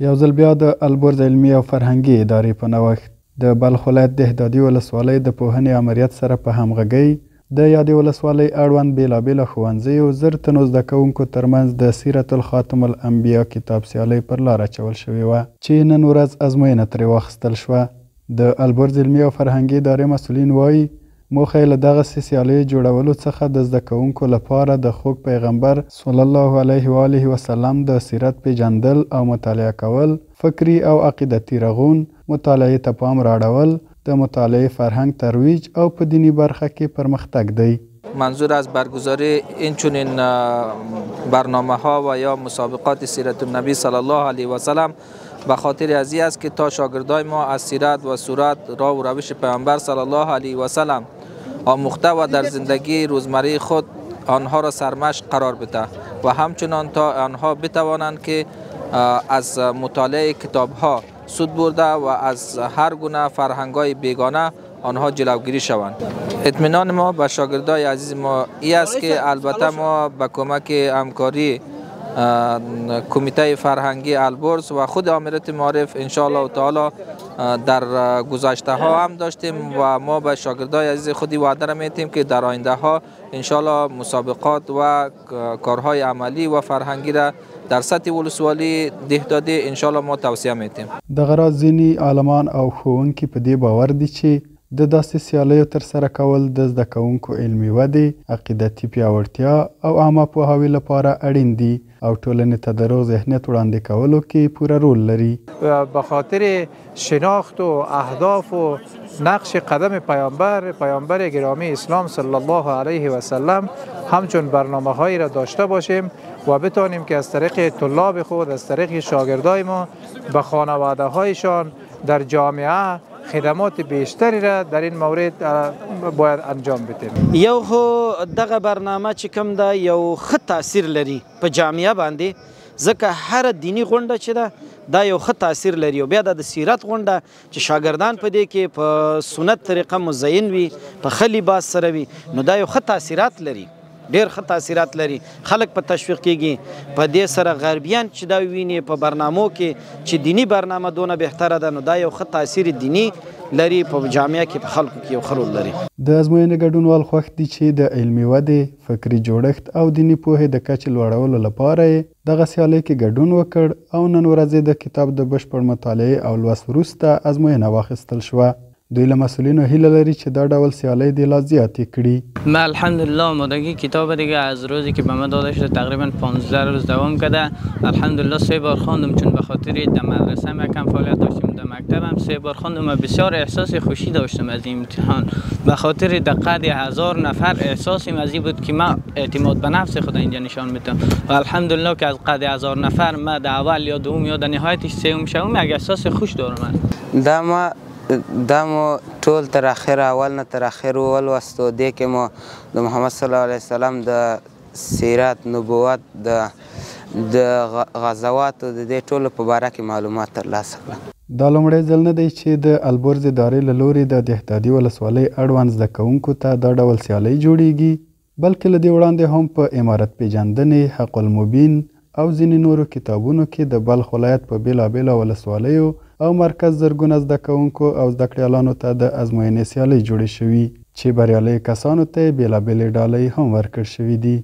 یو ځل بیا د البرز علمي او فرهنګي ادارې په نوښت د بلخ ولایت دهدادي ولسوالۍ د پوهنې امریت سره په همغږۍ د یادې ولسوالۍ اړوند بېلابېلو ښوونځیو 1000 تنو زده کوونکو ترمنځ د سیرت الخاتم الانبیا کتاب سیالۍ پر لار اچول شوې وه چې نن ورځ ازموینه ترې واخیستل شوه. د البرز علمي او فرهنګي ادارې مسؤلین وایي موخه یې له دغسې سیالیو جوړولو څخه د زده کوونکو لپاره د خوږ پیغمبر صلی الله علیه و آله وسلم د سیرت پیژندل او مطالعه کول، فکري او عقیدتي رغون، مطالعې ته پام راړول، د مطالعې فرهنگ ترویج او په دینی برخه کې پرمختګ دی. منظور از برگزاری این چنین برنامه ها و یا مسابقات سیرت النبی صلی الله علیه و سلم به خاطر ازی است که تا شاگردای ما از سیرت و صورت راه و روش پیامبر صلی الله علیه و سلم آموخته و در زندگی روزمره خود آنها را سرمشق قرار بده و همچنان تا آنها بتوانند که از مطالعه کتاب ها سود برده و از هر گونه فرهنگ‌های بیگانه آنها جلوگیری شوند. اطمینان ما به شاگردای عزیز ما این است که البته ما به کمک همکاری کمیته فرهنگی البرز و خود امارت معارف ان شاء الله تعالی در گذشته ها هم داشتیم و ما به شاگردای عزیز خودی وعده را میتیم که در آینده ها ان شاء الله مسابقات و کارهای عملی و فرهنگی را در سطح ولسوالی دهدادی ان شاء الله ما توصیه میتیم. د غراض ځینې عالمان او ښوونکي په دې باور دي چې د داسې سیالیو ترسره کول د زده کوونکو علمي ودې، عقیدتي پیاوړتیا او عامه پوهاوي لپاره اړین دي او ټولنې ته د روغ ذهنیت وړاندې کولو کې پوره رول لري. به خاطر شناخت و اهداف و نقش قدم پیامبر گرامی اسلام صلی الله علیه و سلم همچون برنامه هایی را داشته باشیم و بتانیم که از طریق طلاب خود، از طریق شاگردای ما به خانواده هایشان در جامعه خدمات بیشتری را در این مورد باید انجام بدیم. یو خو دغه برنامه چې کوم ده یو ښه تاثیر لري په جامعه باندې، ځکه هر دینی غونډه چې ده دا یو ښه تاثیر لري. او بیا د سیرت غونډه چې شاګردان په دې کې په سنت طریقه مزین وي، په ښه لباس سره وي، نو دا یو ښه تاثیرات لري، ډیر ښه تاثیرات لري. خلک په تشویق کیږي. په دې سره غربیان چې دا ویني په برنامو کې چې دینی برنامه دونه بهتره ده، نو دا یو ښه تاثیر دینی لري په جامعه کې، په خلکو کې یو ښه رول لري. د ازموینې ګډونوال خوښ دي چې د علمي ودې، فکري جوړښت او دینی پوهې د کچې لوړولو لپاره یې دغه سیالۍ کې ګډون وکړ او نن ورځ د کتاب د بشپړ مطالعې او لوست وروسته ازموینه واخیستل شوه. دوی له مسئولینو هیله لري چې دا ډول سیالۍ دې لا زیاتې کړي. من الحمدلله آمادگی کتاب دیگه از روزی که به من داده شده تقریبا 15 روز دوام کرده. الحمدلله 3 بار خواندم، چون به خاطر در مدرسه هم یکم فعالیت داشتیم، در مکتبم 3 بار خواندم و بسیار احساس خوشی داشتم از این امتحان. به خاطر دقت 1000 نفر احساسیم از این بود که من اعتماد به نفس خود اینجا نشان میدم و الحمدلله که از قد 1000 نفر من در اول یا دوم یا در نهایتش سوم شوم، یک احساس خوش دارم. دا مو ټول تر اخره، اول نه تر اخره ولوستو. دې کې مو د محمد صلی الله علیه وسلم د سیرت، نبوت، د غزواتو د دې ټولو په باره کې معلومات ترلاسه کړل. دا لومړی ځل نه دی چې د البرز ادارې له لورې د دهدادي ولسوالۍ اړوند زده کوونکو ته دا ډول سیالۍ جوړیږي، بلکې له دې وړاندې هم په امارت پیژندنې، حق المبین او ځینې نورو کتابونو کې د بلخ ولایت په بېلابېلو ولسوالیو او مرکز زرګونه زده کوونکو او زده کړیالانو ته د ازموینې سیالۍ جوړې شوي چې بریالیو کسانو ته یې بېلابېلې ډالۍ هم ورکړل شوي دي.